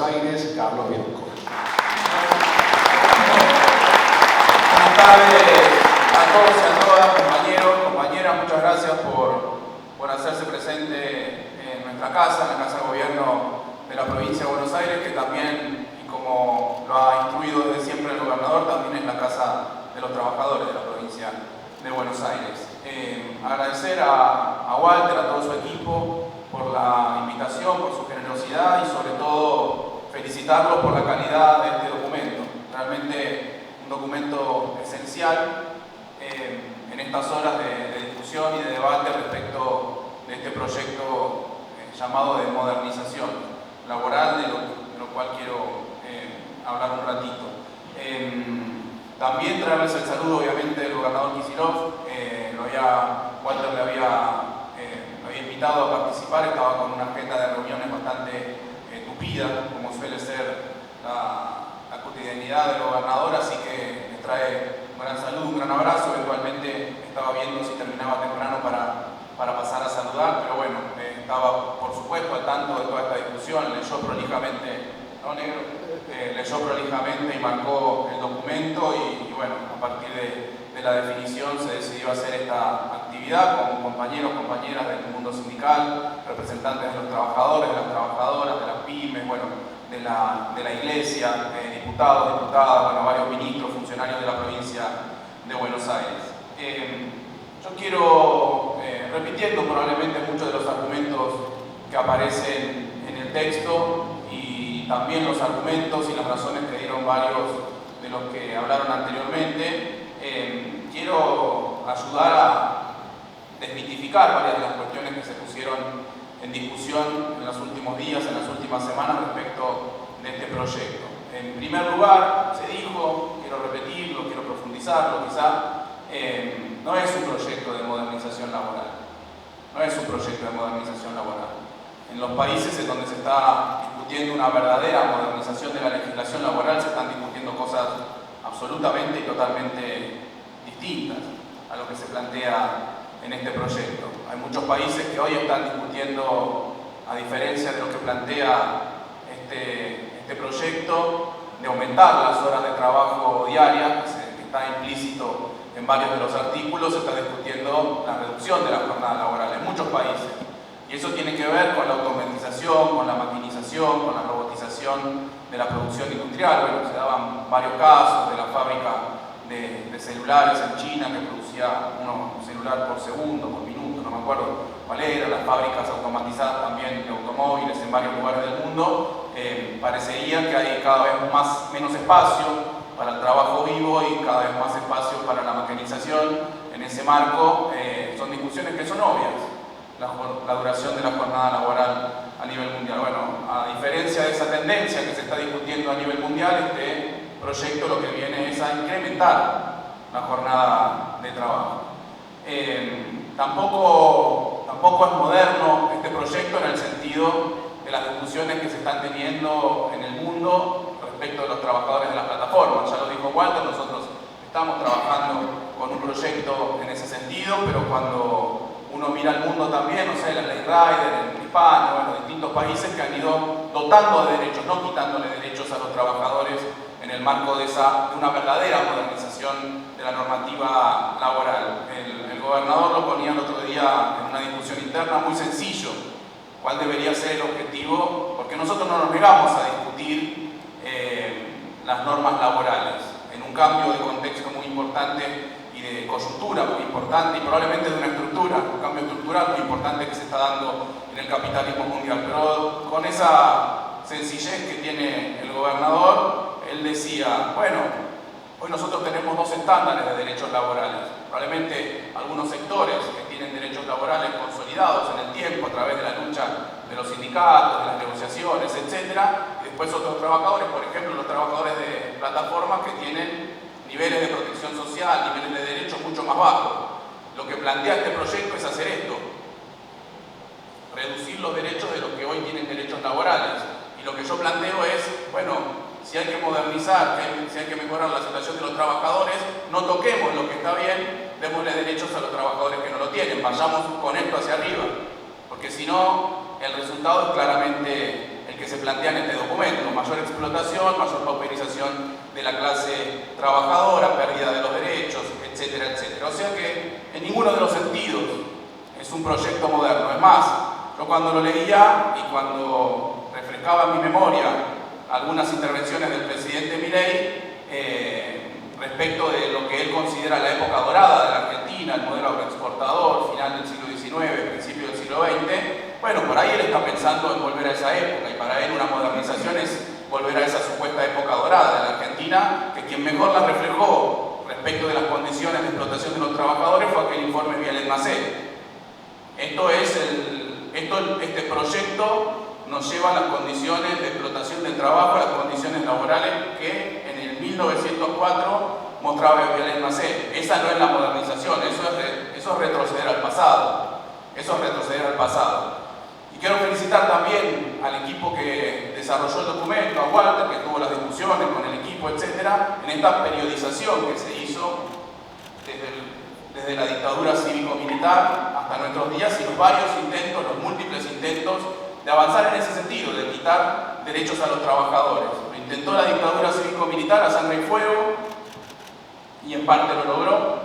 Aires, Carlos Bianco. Buenas tardes a todos y a todas, compañeros, compañeras, muchas gracias por hacerse presente en nuestra casa, en la Casa de Gobierno de la provincia de Buenos Aires, que también, y como lo ha instruido desde siempre el gobernador, también es la Casa de los Trabajadores de la provincia de Buenos Aires. Agradecer a Walter, a todo su equipo, por la invitación, por su generosidad y sobre todo felicitarlos por la calidad de este documento. Realmente un documento esencial en estas horas de discusión y de debate respecto de este proyecto llamado de modernización laboral, de lo cual quiero hablar un ratito. También traerles el saludo, obviamente, del gobernador Kicillof. Walter le había invitado a participar, estaba con una agenda de reuniones bastante tupida, como suele ser la cotidianidad del gobernador, así que les trae un gran saludo, un gran abrazo. Eventualmente estaba viendo si terminaba temprano para pasar a saludar, pero bueno, estaba por supuesto al tanto de toda esta discusión, leyó prolijamente, ¿no, negro? Leyó prolijamente y marcó el documento y bueno, a partir de la definición se decidió hacer esta actividad con compañeros, compañeras del mundo sindical, representantes de los trabajadores, de las trabajadoras, de las pymes, bueno, de la iglesia, diputados, diputadas, bueno, varios ministros, funcionarios de la provincia de Buenos Aires. Yo quiero, repitiendo probablemente muchos de los argumentos que aparecen en el texto y también los argumentos y las razones que dieron varios de los que hablaron anteriormente, quiero ayudar a desmitificar varias de las cuestiones que se pusieron en discusión en los últimos días, en las últimas semanas respecto de este proyecto. En primer lugar, se dijo, quiero repetirlo, quiero profundizarlo quizá, no es un proyecto de modernización laboral. No es un proyecto de modernización laboral. En los países en donde se está discutiendo una verdadera modernización de la legislación laboral, se están discutiendo cosas absolutamente y totalmente distintas a lo que se plantea en este proyecto. Hay muchos países que hoy están discutiendo, a diferencia de lo que plantea este proyecto, de aumentar las horas de trabajo diarias, que está implícito en varios de los artículos. Se está discutiendo la reducción de la jornada laboral en muchos países. Y eso tiene que ver con la automatización, con la maquinización, con la robotización de la producción industrial. Bueno, se daban varios casos de la fábrica de celulares en China que producía un celular por segundo, por minuto, no me acuerdo cuál era, las fábricas automatizadas también de automóviles en varios lugares del mundo. Parecería que hay cada vez menos espacio para el trabajo vivo y cada vez más espacio para la mecanización. En ese marco son discusiones que son obvias. La duración de la jornada laboral a nivel mundial. Bueno, a diferencia de esa tendencia que se está discutiendo a nivel mundial, este proyecto lo que viene es a incrementar la jornada de trabajo. Tampoco es moderno este proyecto en el sentido de las discusiones que se están teniendo en el mundo respecto de los trabajadores de las plataformas. Ya lo dijo Walter, nosotros estamos trabajando con un proyecto en ese sentido, pero cuando uno mira al mundo también, no sé, la ley Rider en España, bueno, distintos países que han ido dotando de derechos, no quitándole derechos a los trabajadores en el marco de una verdadera modernización de la normativa laboral. El gobernador lo ponía el otro día en una discusión interna muy sencillo. ¿Cuál debería ser el objetivo? Porque nosotros no nos negamos a discutir las normas laborales en un cambio de contexto muy importante y de coyuntura muy importante y probablemente de una estructura, un cambio estructural muy importante que se está dando en el capitalismo mundial. Pero con esa sencillez que tiene el gobernador, él decía, bueno, hoy nosotros tenemos dos estándares de derechos laborales. Probablemente algunos sectores que tienen derechos laborales consolidados en el tiempo a través de la lucha de los sindicatos, de las negociaciones, etc. Y después otros trabajadores, por ejemplo, los trabajadores de plataformas que tienen niveles de protección social, niveles de derechos mucho más bajos. Lo que plantea este proyecto es hacer esto, reducir los derechos de los que hoy tienen derechos laborales. Y lo que yo planteo es, bueno, si hay que modernizar, si hay que mejorar la situación de los trabajadores, no toquemos lo que está bien, démosle derechos a los trabajadores que no lo tienen, vayamos con esto hacia arriba. Porque si no, el resultado es claramente el que se plantea en este documento. documento: mayor explotación, mayor pauperización de la clase trabajadora, pérdida de los derechos, etcétera, etcétera. O sea que en ninguno de los sentidos es un proyecto moderno. Es más, yo cuando lo leía y cuando refrescaba en mi memoria algunas intervenciones del presidente Milei respecto de lo que él considera la época dorada de la Argentina, el modelo agroexportador, final del siglo XIX, principio del siglo XX, bueno, por ahí él está pensando en volver a esa época, y para él una modernización es volver a esa supuesta época dorada de la Argentina, que quien mejor la reflejó respecto de las condiciones de explotación de los trabajadores fue aquel informe Vialet-Macé. Este proyecto nos lleva a las condiciones de explotación del trabajo, a las condiciones laborales que en el 1904 mostraba Vialet-Macé. Esa no es la modernización, eso es retroceder al pasado. Eso es retroceder al pasado. Y quiero felicitar también al equipo que desarrolló el documento, a Walter, que tuvo las discusiones con el equipo, etcétera, en esta periodización que se hizo desde la dictadura cívico-militar hasta nuestros días, y los varios intentos, los múltiples intentos de avanzar en ese sentido, de quitar derechos a los trabajadores. Lo intentó la dictadura cívico-militar a sangre y fuego, y en parte lo logró.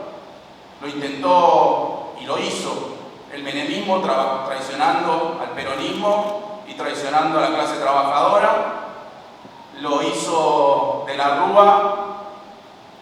Lo intentó y lo hizo el menemismo, traicionando al peronismo y traicionando a la clase trabajadora. Lo hizo de la Rúa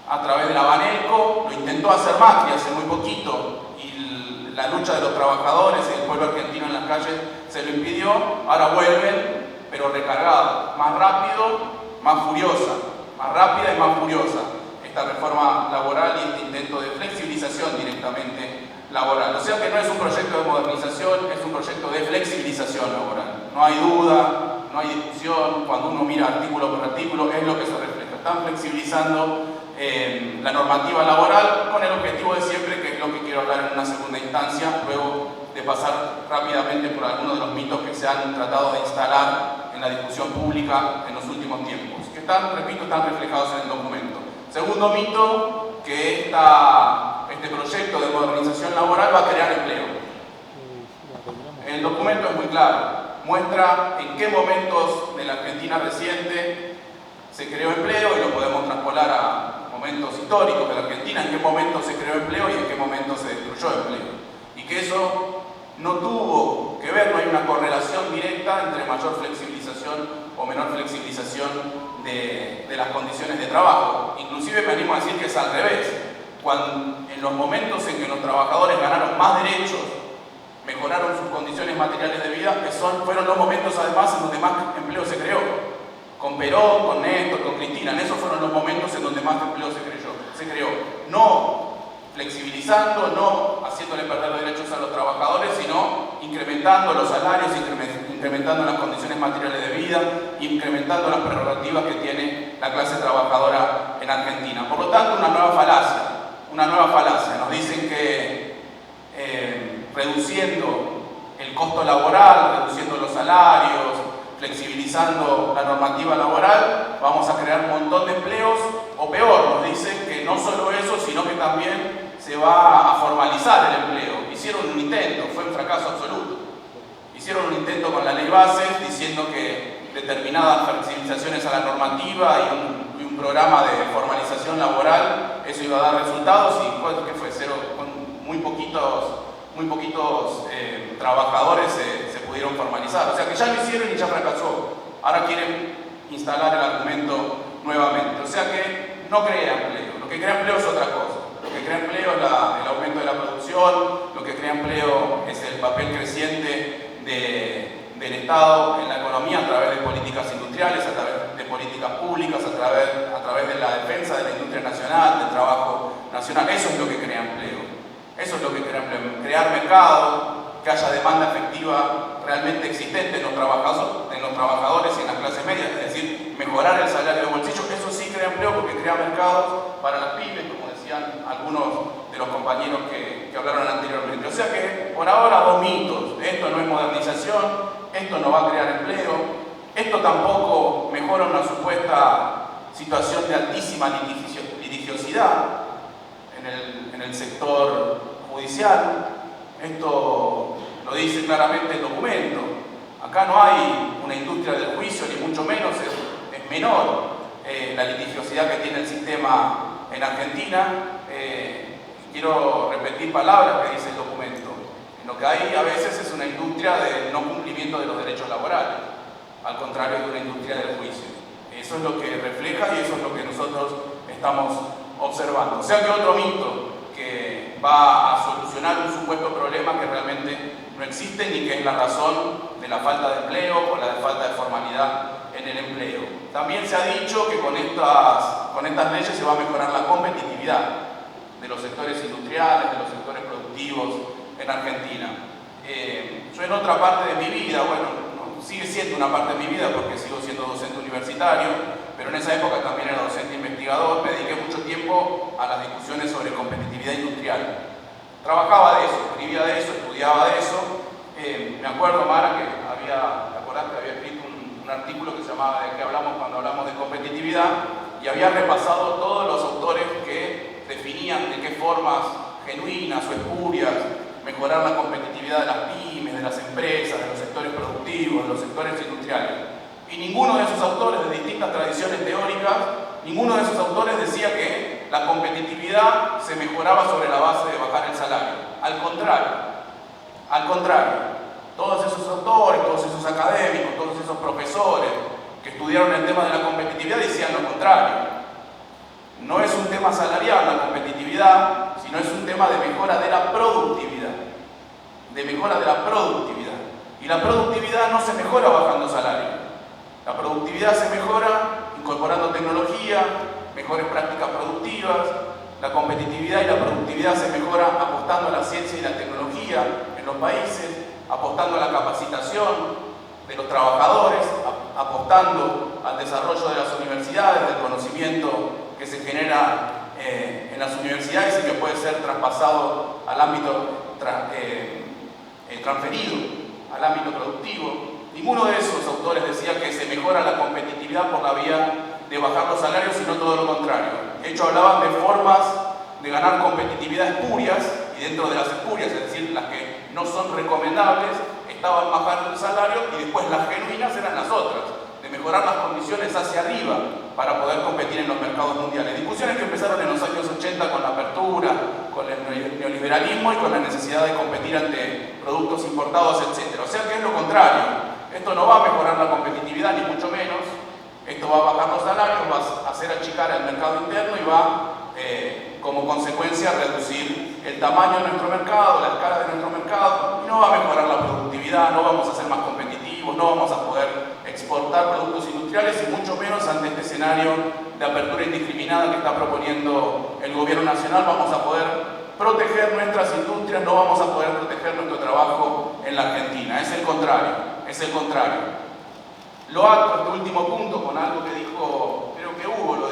a través de la Banelco, lo intentó hacer Macri hace muy poquito, y la lucha de los trabajadores y el pueblo argentino en las calles se lo impidió. Ahora vuelven, pero recargados, más rápido, más furiosa, más rápida y más furiosa, esta reforma laboral y este intento de flexibilización directamente laboral. O sea que no es un proyecto de modernización, es un proyecto de flexibilización laboral. No hay duda, no hay discusión, cuando uno mira artículo por artículo es lo que se refleja. Están flexibilizando la normativa laboral con el objetivo de siempre, que es lo que quiero hablar en una segunda instancia, luego de pasar rápidamente por algunos de los mitos que se han tratado de instalar en la discusión pública en los últimos tiempos, que están, repito, están reflejados en el documento. Segundo mito, que este proyecto de modernización laboral va a crear empleo. El documento es muy claro, muestra en qué momentos de la Argentina reciente se creó empleo, y lo podemos traspolar a momentos históricos de la Argentina, en qué momento se creó empleo y en qué momento se destruyó empleo. Y que eso no tuvo que ver, no hay una correlación directa entre mayor flexibilización o menor flexibilización de las condiciones de trabajo. Inclusive me animo a decir que es al revés. En los momentos en que los trabajadores ganaron más derechos, mejoraron sus condiciones materiales de vida, fueron los momentos además en donde más empleo se creó. Con Perón, con Néstor, con Cristina, en esos fueron los momentos en donde más empleo se creó. No flexibilizando, no haciéndole perder los derechos a los trabajadores, sino incrementando los salarios, incrementando las condiciones materiales de vida, incrementando las prerrogativas que tiene la clase trabajadora en Argentina. Por lo tanto, una nueva falacia. Nos dicen que reduciendo el costo laboral, reduciendo los salarios, flexibilizando la normativa laboral, vamos a crear un montón de empleos, o peor, nos dicen que no solo eso, sino que también se va a formalizar el empleo. Hicieron un intento, fue un fracaso absoluto. Hicieron un intento con la ley Bases, diciendo que determinadas flexibilizaciones a la normativa y un programa de formalización laboral, eso iba a dar resultados, y ¿qué fue? Cero, con muy poquitos trabajadores se pudieron formalizar. O sea que ya lo hicieron y ya fracasó. Ahora quieren instalar el argumento nuevamente. O sea que no crea empleo. Lo que crea empleo es otra cosa. Lo que crea empleo es el aumento de la producción, lo que crea empleo es el papel creciente del Estado en la economía a través de políticas industriales, a través de políticas públicas, a través de la defensa de la industria nacional, del trabajo nacional. Eso es lo que crea empleo. Eso es lo que crea empleo. Crear mercado, que haya demanda efectiva realmente existente en los trabajadores y en la clase media, es decir, mejorar el salario de bolsillo. Eso sí crea empleo, porque crea mercados para las pymes, como decían algunos de los compañeros que hablaron anteriormente. O sea que por ahora dos mitos: esto no es modernización, esto no va a crear empleo, esto tampoco mejora una supuesta situación de altísima litigiosidad en el sector judicial. Esto lo dice claramente el documento. Acá no hay una industria del juicio, ni mucho menos. Se menor la litigiosidad que tiene el sistema en Argentina. Quiero repetir palabras que dice el documento. Lo que hay a veces es una industria de no cumplimiento de los derechos laborales, al contrario de una industria del juicio. Eso es lo que refleja y eso es lo que nosotros estamos observando. O sea que otro mito que va a solucionar un supuesto problema que realmente no existe ni que es la razón de la falta de empleo o la falta de formalidad en el empleo. También se ha dicho que con estas leyes se va a mejorar la competitividad de los sectores industriales, de los sectores productivos en Argentina. Yo en otra parte de mi vida, bueno, sigue siendo una parte de mi vida porque sigo siendo docente universitario, pero en esa época también era docente investigador, me dediqué mucho tiempo a las discusiones sobre competitividad industrial. Trabajaba de eso, escribía de eso, estudiaba de eso. Me acuerdo, Mara, que ¿te acordás que había escrito un artículo que se llamaba ¿De qué hablamos cuando hablamos de competitividad? Y había repasado todos los autores que definían de qué formas genuinas o espurias mejorar la competitividad de las pymes, de las empresas, de los sectores productivos, de los sectores industriales. Y ninguno de esos autores de distintas tradiciones teóricas, ninguno de esos autores decía que la competitividad se mejoraba sobre la base de bajar el salario. Al contrario, todos esos autores, todos esos académicos, todos esos profesores que estudiaron el tema de la competitividad decían lo contrario. No es un tema salarial la competitividad, sino es un tema de mejora de la productividad. Y la productividad no se mejora bajando salario. La productividad se mejora incorporando tecnología, mejores prácticas productivas. La competitividad y la productividad se mejora apostando a la ciencia y la tecnología en los países, apostando a la capacitación de los trabajadores, apostando al desarrollo de las universidades, del conocimiento que se genera en las universidades y que puede ser traspasado al ámbito transferido al ámbito productivo. Ninguno de esos autores decía que se mejora la competitividad por la vía de bajar los salarios, sino todo lo contrario. De hecho, hablaban de formas de ganar competitividad espurias, y dentro de las espurias, es decir, las que no son recomendables, estaban bajando el salario, y después las genuinas eran las otras, de mejorar las condiciones hacia arriba para poder competir en los mercados mundiales. Discusiones que empezaron en los años 80 con la apertura, con el neoliberalismo y con la necesidad de competir ante productos importados, etc. O sea que es lo contrario. Esto no va a mejorar la competitividad, ni mucho menos. Esto va a bajar los salarios, va a hacer achicar el mercado interno y va, como consecuencia, a reducir el tamaño de nuestro mercado, la escala de nuestro mercado, y no va a mejorar la productividad, no vamos a ser más competitivos, no vamos a poder exportar productos industriales y mucho menos ante este escenario de apertura indiscriminada que está proponiendo el gobierno nacional. Vamos a poder proteger nuestras industrias, no vamos a poder proteger nuestro trabajo en la Argentina. Es el contrario. Lo ato, este último punto, con algo que dijo, creo que Hugo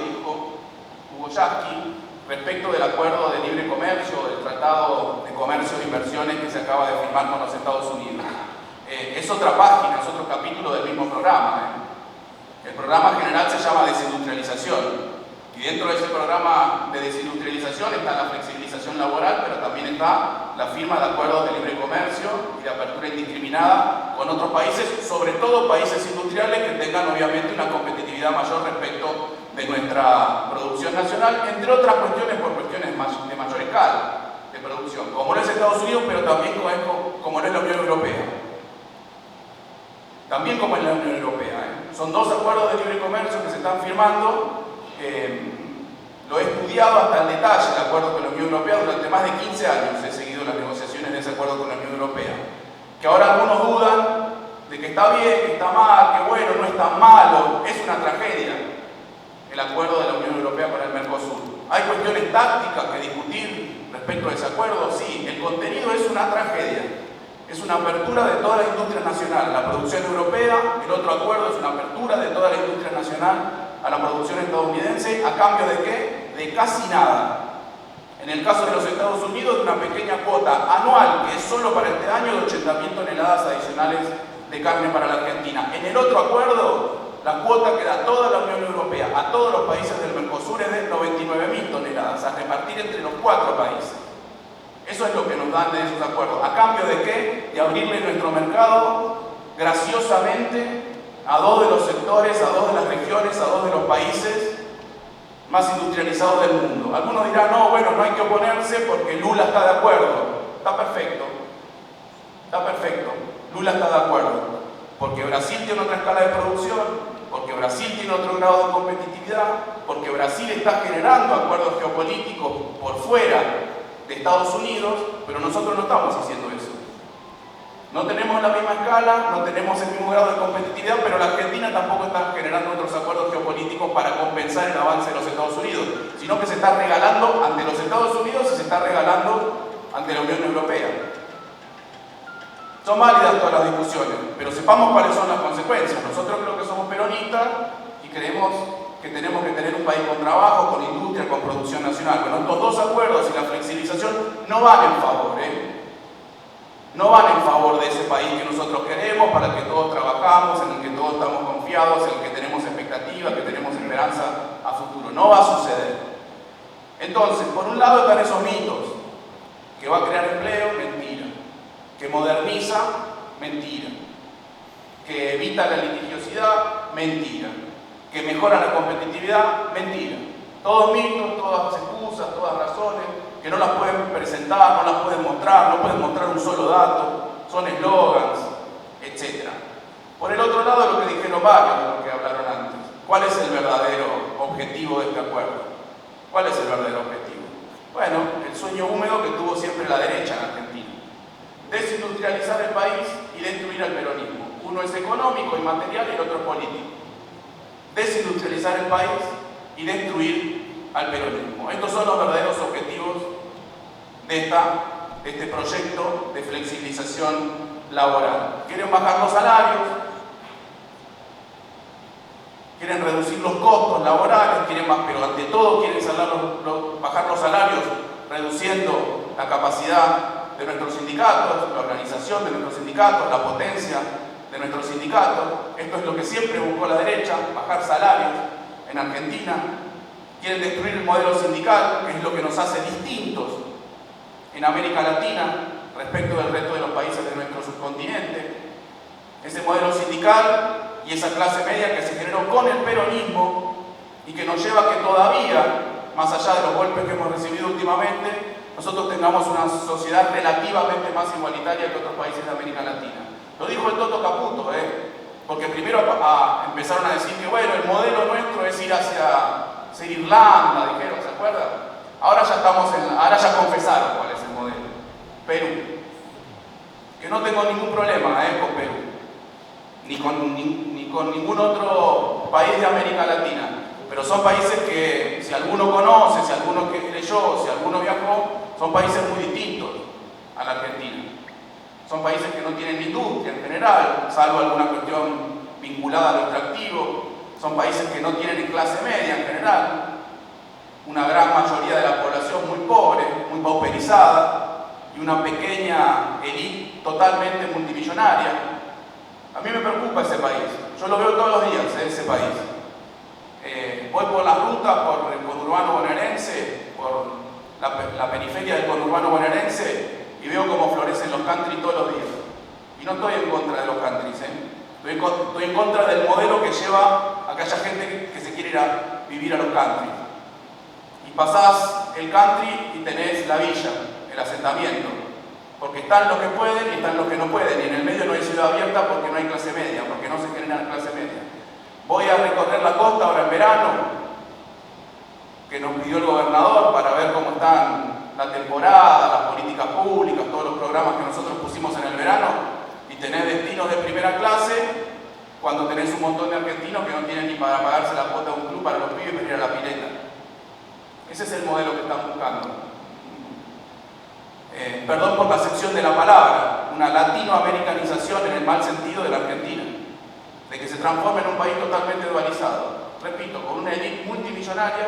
Yasky, respecto del acuerdo de libre comercio, del tratado de comercio e inversiones que se acaba de firmar con los Estados Unidos. Es otra página, es otro capítulo del mismo programa. El programa general se llama desindustrialización. Y dentro de ese programa de desindustrialización está la flexibilización laboral, pero también está la firma de acuerdos de libre comercio y de apertura indiscriminada con otros países, sobre todo países industriales que tengan obviamente una competitividad mayor respecto de nuestra producción nacional, entre otras cuestiones por cuestiones de mayor escala de producción, como no es Estados Unidos, pero también como no es la Unión Europea. También como es la Unión Europea. Son dos acuerdos de libre comercio que se están firmando. Lo he estudiado hasta el detalle, el acuerdo con la Unión Europea. Durante más de 15 años he seguido las negociaciones de ese acuerdo con la Unión Europea. Que ahora algunos dudan de que está bien, que está mal, que bueno, no es tan malo. Es una tragedia el acuerdo de la Unión Europea con el Mercosur. ¿Hay cuestiones tácticas que discutir respecto a ese acuerdo? Sí, el contenido es una tragedia. Es una apertura de toda la industria nacional, la producción europea. El otro acuerdo es una apertura de toda la industria nacional a la producción estadounidense. ¿A cambio de qué? De casi nada. En el caso de los Estados Unidos, de una pequeña cuota anual, que es solo para este año, de 80.000 toneladas adicionales de carne para la Argentina. En el otro acuerdo, la cuota que da toda la Unión Europea a todos los países del Mercosur es de 99.000 toneladas, a repartir entre los 4 países. Eso es lo que nos dan de esos acuerdos. ¿A cambio de qué? De abrirle nuestro mercado graciosamente a dos de los sectores, a dos de las regiones, a dos de los países más industrializados del mundo. Algunos dirán, no, bueno, no hay que oponerse porque Lula está de acuerdo. Está perfecto. Está perfecto. Lula está de acuerdo. Porque Brasil tiene otra escala de producción, porque Brasil tiene otro grado de competitividad, porque Brasil está generando acuerdos geopolíticos por fuera de Estados Unidos, pero nosotros no estamos haciendo eso. No tenemos la misma escala, no tenemos el mismo grado de competitividad, pero la Argentina tampoco está generando otros acuerdos geopolíticos para compensar el avance de los Estados Unidos, sino que se está regalando ante los Estados Unidos y se está regalando ante la Unión Europea. Son válidas todas las discusiones, pero sepamos cuáles son las consecuencias. Nosotros creo que somos peronistas y creemos que tenemos que tener un país con trabajo, con industria, con producción nacional. Bueno, estos dos acuerdos y la flexibilización no van en favor, no van en favor de ese país que nosotros queremos, para el que todos trabajamos, en el que todos estamos confiados, en el que tenemos expectativas, que tenemos esperanza a futuro. No va a suceder. Entonces, por un lado están esos mitos, que va a crear empleo, mentira. Que moderniza, mentira. Que evita la litigiosidad, mentira. Que mejora la competitividad, mentira. Todos mitos, todas excusas, todas razones, que no las pueden presentar, no las pueden mostrar, no pueden mostrar un solo dato, son eslogans, etc. Por el otro lado, lo que dijeron varios de los que hablaron antes. ¿Cuál es el verdadero objetivo de este acuerdo? ¿Cuál es el verdadero objetivo? Bueno, el sueño húmedo que tuvo siempre la derecha en Argentina. Desindustrializar el país y destruir al peronismo. Uno es económico y material y el otro es político. Desindustrializar el país y destruir al peronismo. Estos son los verdaderos objetivos de este proyecto de flexibilización laboral. Quieren bajar los salarios, quieren reducir los costos laborales, pero ante todo quieren bajar los salarios reduciendo la capacidad de nuestros sindicatos, la organización de nuestros sindicatos, la potencia de nuestros sindicatos. Esto es lo que siempre buscó la derecha, bajar salarios en Argentina. Quieren destruir el modelo sindical, que es lo que nos hace distintos en América Latina respecto del resto de los países de nuestro subcontinente. Ese modelo sindical y esa clase media que se generó con el peronismo y que nos lleva a que todavía, más allá de los golpes que hemos recibido últimamente, nosotros tengamos una sociedad relativamente más igualitaria que otros países de América Latina. Lo dijo el Toto Caputo, porque primero empezaron a decir que bueno, el modelo nuestro es ir hacia Irlanda, dijeron, ¿se acuerdan? Ahora ya confesaron cuál es el modelo. Perú. Que no tengo ningún problema con Perú, ni con ningún otro país de América Latina. Pero son países que, si alguno conoce, si alguno leyó, si alguno viajó, son países muy distintos a la Argentina. Son países que no tienen industria en general, salvo alguna cuestión vinculada a lo extractivo. Son países que no tienen clase media en general. Una gran mayoría de la población muy pobre, muy pauperizada, y una pequeña élite totalmente multimillonaria. A mí me preocupa ese país. Yo lo veo todos los días, ese país. Voy por las rutas, por el conurbano bonaerense, por la periferia del conurbano bonaerense, y veo cómo florecen los country todos los días. Y no estoy en contra de los countries, estoy en contra del modelo que lleva a que haya gente que se quiere ir a vivir a los country. Y pasás el country y tenés la villa, el asentamiento. Porque están los que pueden y están los que no pueden. Y en el medio no hay ciudad abierta porque no hay clase media, porque no se genera clase media. Voy a recorrer la costa ahora en verano, que nos pidió el gobernador para ver cómo están la temporada, las políticas públicas, todos los programas que nosotros pusimos en el verano, y tenés destinos de primera clase cuando tenés un montón de argentinos que no tienen ni para pagarse la cuota de un club para los pibes para ir a la pileta. Ese es el modelo que están buscando. Perdón por la acepción de la palabra, una latinoamericanización en el mal sentido de la Argentina, de que se transforme en un país totalmente dualizado, repito, con una élite multimillonaria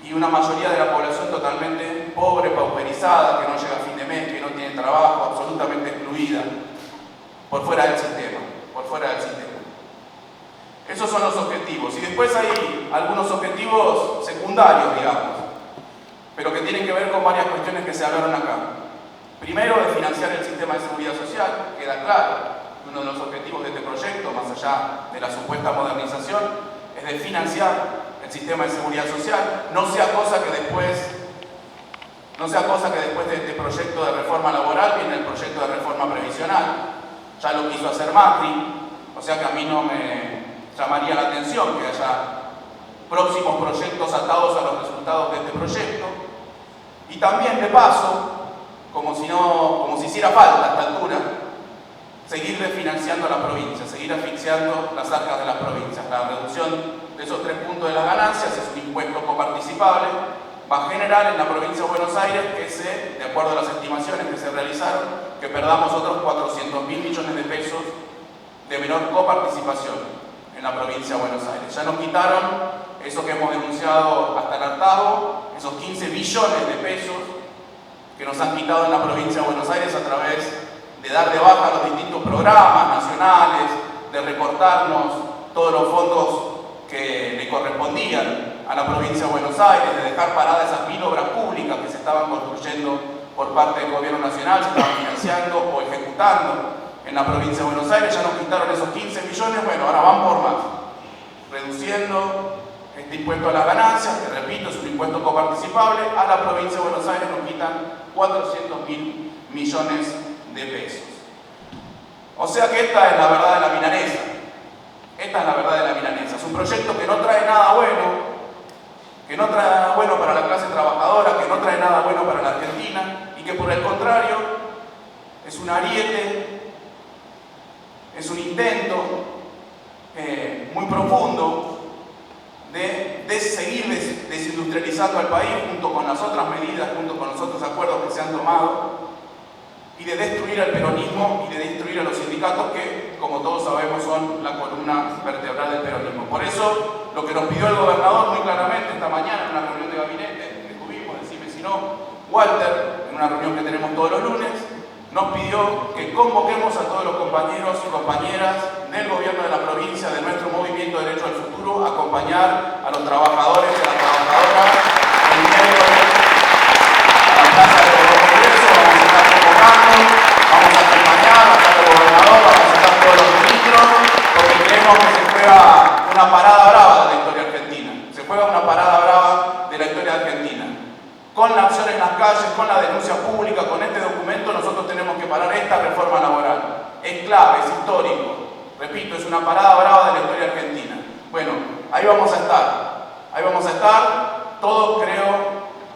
y una mayoría de la población totalmente pobre, pauperizada, que no llega a fin de mes, que no tiene trabajo, absolutamente excluida, por fuera del sistema, Esos son los objetivos. Y después hay algunos objetivos secundarios, digamos, pero que tienen que ver con varias cuestiones que se hablaron acá. Primero, de financiar el sistema de seguridad social, queda claro. uno de los objetivos de este proyecto, más allá de la supuesta modernización, es de financiar el sistema de seguridad social, no sea cosa que después de este proyecto de reforma laboral viene el proyecto de reforma previsional. Ya lo quiso hacer Macri, o sea que a mí no me llamaría la atención que haya próximos proyectos atados a los resultados de este proyecto. Y también, de paso, como si hiciera falta a esta altura, seguir desfinanciando a la provincia, seguir asfixiando las arcas de las provincias. La reducción de esos 3 puntos de las ganancias es un impuesto coparticipable, va a generar en la provincia de Buenos Aires que de acuerdo a las estimaciones que se realizaron, que perdamos otros 400.000 millones de pesos de menor coparticipación en la provincia de Buenos Aires. Ya nos quitaron eso que hemos denunciado hasta el hartazgo, esos 15 billones de pesos que nos han quitado en la provincia de Buenos Aires a través de dar de baja los distintos programas nacionales, de recortarnos todos los fondos que le correspondían a la provincia de Buenos Aires, de dejar paradas esas 1000 obras públicas que se estaban construyendo por parte del gobierno nacional, se estaban financiando o ejecutando en la provincia de Buenos Aires. Ya nos quitaron esos 15 millones, bueno, ahora van por más, reduciendo este impuesto a las ganancias, que repito, es un impuesto coparticipable. A la provincia de Buenos Aires nos quitan 400.000 millones de pesos. O sea que esta es la verdad de la milanesa. Esta es la verdad de la milanesa. Es un proyecto que no trae nada bueno, para la clase trabajadora, que no trae nada bueno para la Argentina y que por el contrario es un ariete, es un intento muy profundo de seguir desindustrializando al país junto con las otras medidas, junto con los otros acuerdos que se han tomado, y de destruir al peronismo y de destruir a los sindicatos que, como todos sabemos, son la columna vertebral del peronismo. Por eso, lo que nos pidió el gobernador muy claramente esta mañana en una reunión de gabinete que tuvimos, decime si no, Walter, en una reunión que tenemos todos los lunes, nos pidió que convoquemos a todos los compañeros y compañeras del gobierno de la provincia, de nuestro movimiento Derecho al Futuro, a acompañar a los trabajadores y a las trabajadoras el miércoles a la plaza del Congreso. Vamos a estar convocando, vamos a acompañar a el gobernador, vamos a estar todos los ministros, porque creemos que se juega una parada brava de la historia argentina. Se juega una parada brava de la historia argentina. Con la acción en las calles, con la denuncia pública, con este documento, nosotros tenemos que parar esta reforma laboral. Es clave, es histórico. Repito, es una parada brava de la historia argentina. Bueno, ahí vamos a estar, todos creo,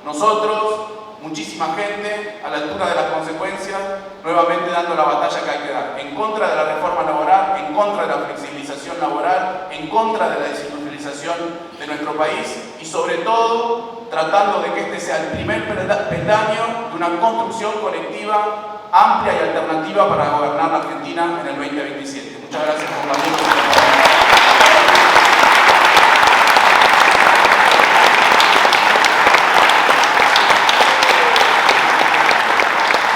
nosotros, muchísima gente, a la altura de las consecuencias, nuevamente dando la batalla que hay que dar, en contra de la reforma laboral, en contra de la flexibilización laboral, en contra de la desindustrialización de nuestro país y sobre todo tratando de que este sea el primer peldaño de una construcción colectiva amplia y alternativa para gobernar la Argentina en el 2027. Muchas gracias, compañeros.